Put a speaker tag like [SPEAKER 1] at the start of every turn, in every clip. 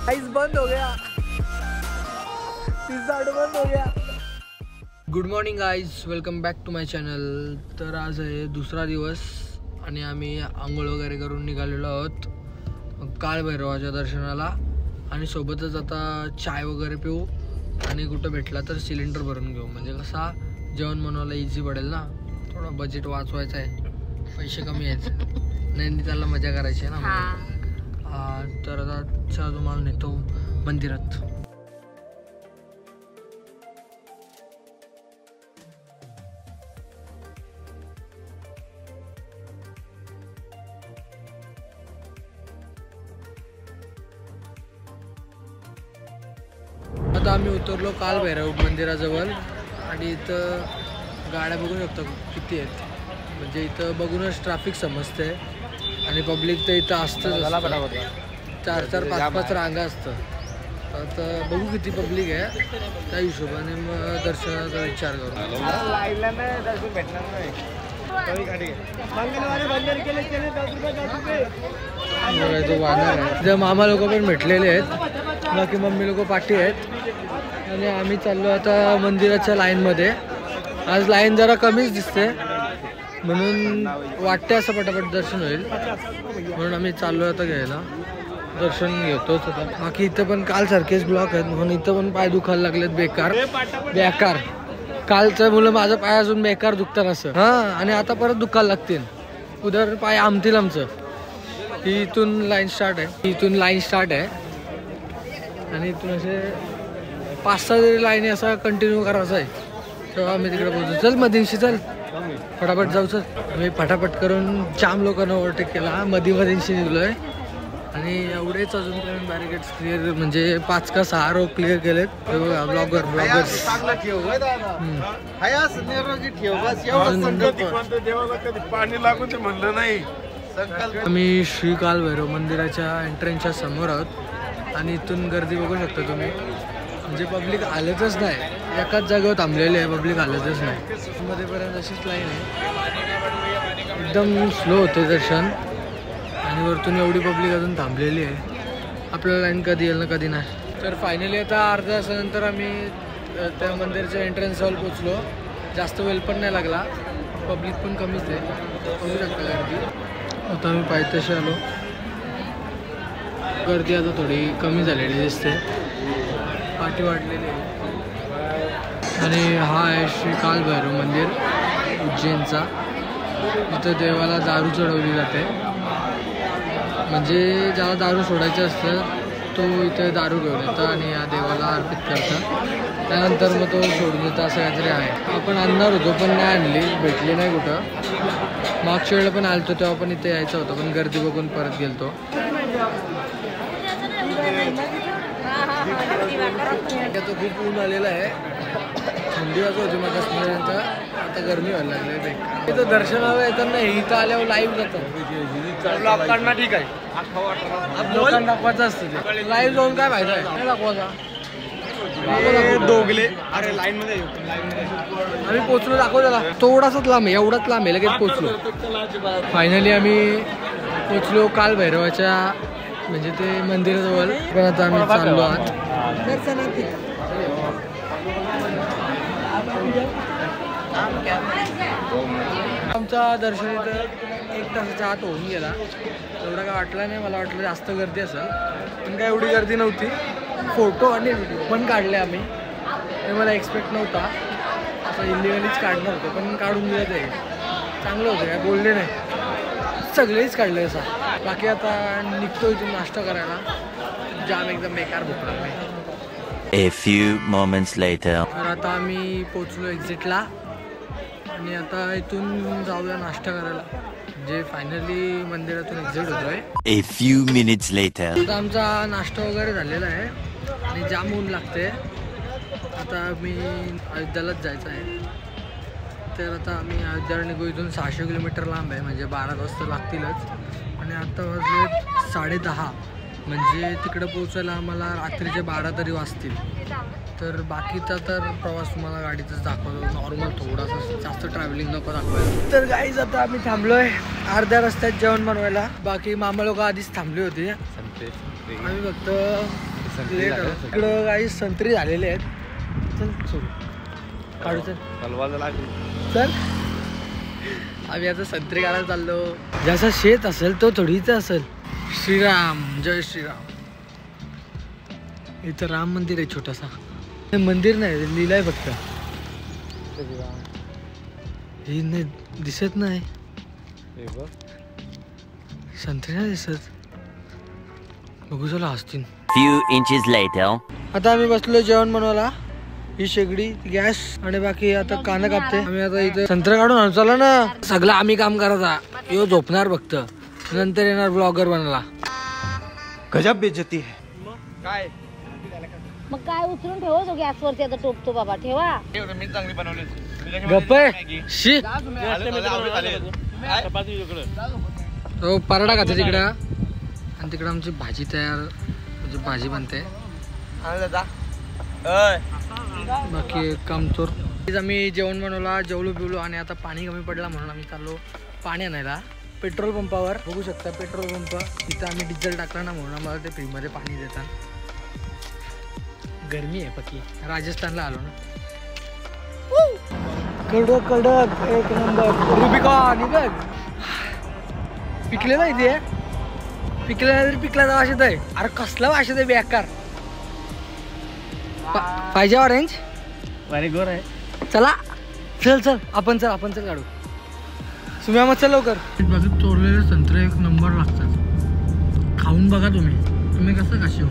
[SPEAKER 1] Ice बंद हो गया, pizza बंद हो गया। Good morning guys, welcome back to my channel. तर आज आहे दुसरा दिवस आणि आम्ही आंघोळ वगैरे करून निघालेलो आहोत काळभैरवाच्या दर्शनाला आणि सोबतच आता चाय वगैरे पिऊ आणि कुठं भेटला तर सिलेंडर भरून घेऊ, म्हणजे कसा जेवण बनवायला इझी पडेल ना। थोडा बजेट वाचवायचा आहे, पैसे कमी आहेत, नाही त्याला मजा करायची आहे ना। तर आता तुम्हाला नेतो मंदिरात। आता आम्ही उतरलो काळभैरव मंदिराजवळ आणि इथं गाड्या बघू शकतो किती आहेत, म्हणजे इथं बघूनच ट्रॅफिक समजते आणि पब्लिक तर इथं असतं, 4-4, 5-5 रांगा असतं। आता बघू किती पब्लिक आहे, त्या हिशोबाने मग दर्शनाचा विचार करू। तो वानर आहे, तिथं मामा लोक पण भेटलेले आहेत, बाकी मम्मी लोक पाठी आहेत आणि आम्ही चाललो आता मंदिराच्या लाईनमध्ये। आज लाईन जरा कमीच दिसते म्हणून वाटते असं पटापट दर्शन होईल, म्हणून आम्ही चाललो आता घ्यायला, दर्शन घेतोच आता। बाकी इथं पण काल सारखेच ब्लॉक आहेत म्हणून इथं पण पाय दुखायला लागलेत बेकार बेकार। कालचं मुलं माझं पाय अजून बेकार दुखतात असं, हां, आणि आता परत दुखायला लागतील, उधर पाय आमतील आमचं। ही इथून लाईन स्टार्ट आहे, आणि इथून असे 5-6 जरी लाईनी असा कंटिन्यू करायचा आहे तेव्हा आम्ही तिकडे पोहोचू। चल मधींशी चल, फटाफट जाऊ चल। मी फटाफट करून जाम लोकांना ओव्हरटेक केला, मधींशी निघलोय आणि एवढेच अजूनपर्यंत बॅरिकेड्स क्लिअर, म्हणजे 5 का 6 रो क्लिअर केलेत। ब्लॉगर्स
[SPEAKER 2] पाणी लागून ते म्हणलं नाही।
[SPEAKER 1] आम्ही श्री काळभैरव मंदिराच्या एंट्रन्सच्या समोर आहोत आणि इथून गर्दी बघू शकता तुम्ही, म्हणजे पब्लिक आलंच नाही, एकाच जागेवर थांबलेले आहे, पब्लिक आलंच नाही। मध्येपर्यंत अशीच लाईन आहे, एकदम स्लो होते दर्शन आणि वरतून एवढी पब्लिक अजून थांबलेली आहे, आपल्याला लाईन कधी येईल ना कधी नाही। तर फायनली आता अर्ध्या तासानंतर आम्ही त्या मंदिराच्या एंट्रन्सवर पोचलो, जास्त वेळ पण नाही लागला, पब्लिक पण कमीच आहे, बघू शकता गर्दी। आता आम्ही पायथ्याशी आलो, गर्दी आता थोडी कमी झालेली दिसते, पाठी वाढलेली आहे। आणि हा आहे श्री काळभैरव मंदिर उज्जैनचा, इथं देवाला दारू चढवली जाते, म्हणजे ज्याला दारू सोडायचं असतं तो इथे दारू घेऊन येतो आणि या देवाला अर्पित करतात, त्यानंतर मग तो सोडून देतो, असं काहीतरी आहे। आपण आणणार होतो पण नाही आणली, भेटली नाही कुठं। मागच्या वेळेला पण आलतो तेव्हा पण इथे यायचं होतं, पण गर्दी बघून परत गेलतो। आता खूप ऊन आलेलं आहे, थंडी वाजत होती मग असल्यानंतर, आता गरमी व्हायला लागली बेकार। इथं दर्शनाला येताना इथं आल्यावर लाईव्ह जातं, लोकांना ठीक आहे, लोकांना दाखवायचं असतं, ते लाईव्ह जाऊन काय फायदा आहे, नाही दाखवायचा दोघले। अरे लाईन मध्ये आम्ही पोचलो, दाखव त्याला, थोडासाच लांब आहे, एवढाच लांब आहे, लगेच पोचलो। फायनली आम्ही पोचलो काळभैरवाच्या म्हणजे ते मंदिराजवळ, पण आता आम्ही चाललो आहोत दर्शनासाठी। आमचा दर्शन इथं 1 तासाच्या आत होऊन गेला, एवढा काय वाटलं नाही, मला वाटलं जास्त गर्दी असेल, पण काय एवढी गर्दी नव्हती। फोटो आणि व्हिडिओ पण काढले आम्ही, ते मला एक्सपेक्ट नव्हता, असं इलिगलीच काढणार होतं, पण काढून दिलं ते चांगलं होतं, काय बोलले नाही, सगळेच काढले असा। बाकी आता निघतो इथून नाश्ता करायला, जाम एकदम बेकार भूक लागली।
[SPEAKER 3] A few moments later.
[SPEAKER 1] तर आता आम्ही पोचलो एक्झिटला आणि आता इथून जाऊया नाश्ता करायला, जे फायनली मंदिरातून एक्झिट होतोय।
[SPEAKER 3] A few minutes later.
[SPEAKER 1] आता आमचा नाश्ता वगैरे झालेला आहे आणि जाम ऊन लागते, आता मी अयोध्यालाच जायचं आहे, तर आता आम्ही अयोध्याला निघू। इथून 600 किलोमीटर लांब आहे, म्हणजे 12 तास तर लागतीलच, आणि आता वाजले 10:30, म्हणजे तिकडे पोहोचायला आम्हाला रात्रीचे 12 तरी वाजतील। तर बाकीचा तर प्रवास तुम्हाला गाडीतच दाखवतो, नॉर्मल थोडासा, जास्त ट्रॅव्हलिंग नको दाखवायला। तर गाईज आता आम्ही थांबलोय अर्ध्या रस्त्यात जेवण बनवायला, बाकी मामा लोक आधीच थांबली होती, आम्ही फक्त इकडं काही संत्री झालेले आहेत. चल सोडू काढू चल चल. आम्ही आता संत्री काढायला चाललो. ज्याचा शेत असेल तो थोडीच असेल. श्रीराम जय श्रीराम. इथं राम मंदिर आहे छोटासा. मंदिर नाही लिहिलंय फक्त. हे नाही दिसत नाही. संत्री नाही दिसत. बघू चला असतील.
[SPEAKER 3] Few inches later.
[SPEAKER 1] आता आम्ही बसलो जेवण बनवायला. ही शेगडी गॅस आणि बाकी आता कांदा कापते. आम्ही आता इथे संत्रा काढून आणू. चला ना. सगळं आम्ही काम करायचा. यो झोपणार फक्त. नंतर येणार ब्लॉगर बनायला.
[SPEAKER 4] गजब बेइज्जती है.
[SPEAKER 1] काय
[SPEAKER 5] मग काय उचलून ठेवू तो गॅसवरती आता टोपतो बाबा ठेवा.
[SPEAKER 1] गप्प शी. तो पराठा खाते तिकडं आणि तिकडं आमची भाजी तयार म्हणजे भाजी बनते. बाकी कामचोर. आम्ही जेवण बनवला जेवलो बिवलो आणि आता पाणी कमी पडला म्हणून आम्ही चाललो पाणी आणायला पेट्रोल पंपावर. बघू शकता पेट्रोल पंप. इथं आम्ही डिझेल टाकला ना म्हणून आम्हाला ते फ्रीमध्ये पाणी देतात. गरमी आहे पक्की. राजस्थानला आलो ना. कडक कडक एक नंबर रुबिकॉन. बघ पिकलेला इथे. पिकलेला तरी पिकला वाशेत आहे. अरे कसला वाशेत आहे बेकार. पाहिजे ऑरेंज
[SPEAKER 4] व्हेरी गुड आहे.
[SPEAKER 1] चला चल चल आपण चल काढू. तुम्ही मग चल लवकर. बाकी चोरलेले संत्रे एक नंबर लागतात. खाऊन बघा तुम्ही कसं खाशी हो.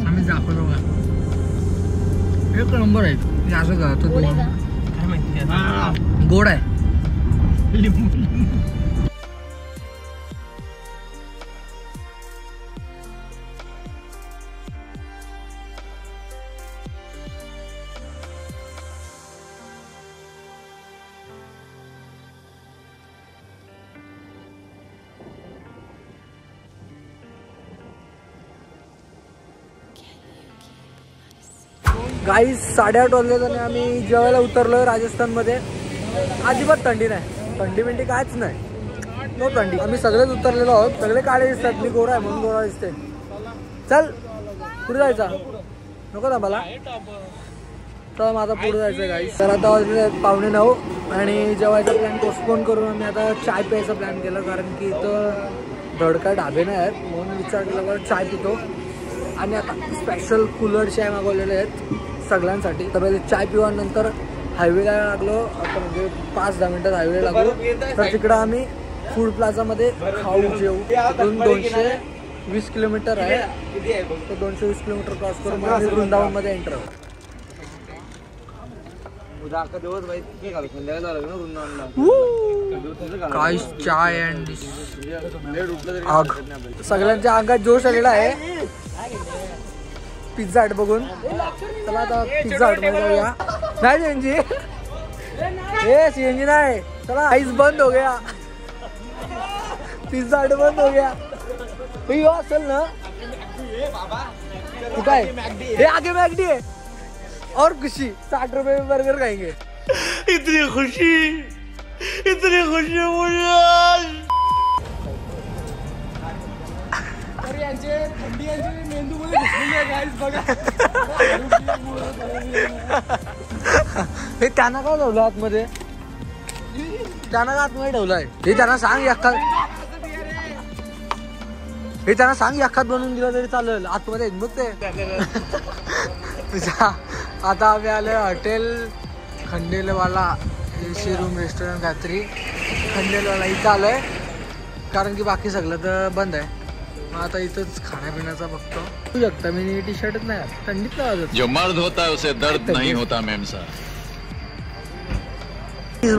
[SPEAKER 1] आम्ही दाखवतो बघा एक नंबर आहे. असं का तो
[SPEAKER 4] काय माहिती
[SPEAKER 1] गोड आहे. गाईस 8:30 वाजले आणि आम्ही जेवायला उतरलोय राजस्थानमध्ये. अजिबात थंडी नाही. थंडी बिंडी कायच नाही. नो थंडी. आम्ही सगळेच उतरलेलो आहोत. सगळे काळे दिसतात. मी गोरा आहे म्हणून गोरा दिसते. चल पुढे जायचा नको ना मला. तर माझा पुढे जायचं गाईस. तर आता वाजले 8:45 आणि जेवायचा प्लॅन पोस्टपोन करून आम्ही आता चाय प्यायचा प्लॅन केला. कारण की इथं धडका ढाबे नाही आहेत म्हणून विचार केला चाय पितो. आणि आता स्पेशल कूलर चाय मागवलेले आहेत सगळ्यांसाठी. तर पहिले चाय पिवानंतर हायवेला लागलो. आता म्हणजे 5-10 मिनिटात हायवेला लागलो. तर तिकडं आम्ही फूड प्लाझामध्ये खाऊ जेवू. 220 किलोमीटर आहे. तर 220 किलोमीटर क्रॉस करून आम्ही वृंदावनमध्ये एंटर आहोत. काय चाय अँड आग. सगळ्यांच्या अंगात जोश आलेला आहे पिझ्झा हट बघून. चला आता पिझ्झा हट मध्ये जाऊया. नाही सीएनजी. हे सीएनजी नाही. चला आईस बंद हो गया. पिझ्झा हट बंद हो गया. यो असेल ना काय हे आगे मैकडी है और खुशी 60 रुपए में बर्गर खाएंगे.
[SPEAKER 4] इतनी खुशी मुझे.
[SPEAKER 1] हे त्यांना काय ठेवलं आतमध्ये. त्यांना आतमध्ये ठेवलंय. हे त्यांना सांग अख्खात बनवून दिलं तरी चालेल. आतमध्ये बघ ते तुझ्या. आता आम्ही आलोय हॉटेल खंडेलवाला. एसी रूम रेस्टॉरंट काहीतरी खंडेलवाला इथं आलोय. कारण की बाकी सगळं तर बंद आहे. मग आता इथंच खाण्यापिण्याचा बघतो. तू शकता मी टी शर्टच नाही थंडीत लावत.
[SPEAKER 6] जो मर्द होता है उसे दर्द नहीं होता मेम साहब.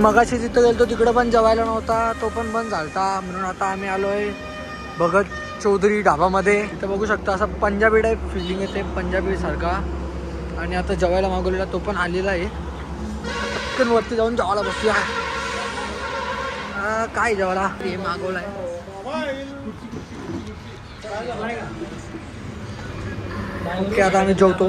[SPEAKER 1] मगाशी तिथं गेलतो तिकडं पण जेवायला नव्हता. तो पण बंद झालता. म्हणून आता आम्ही आलोय भगत चौधरी ढाबामध्ये. इथं बघू शकता असं पंजाबी टाईप फिलिंग येते पंजाबी सारखा. आणि आता जेवायला मागवलेला तो पण आलेला आहे. पटकन वरती जाऊन जेवायला बसूया. काय जेवायला हे मागवलाय. ओके आता आम्ही जेवतो.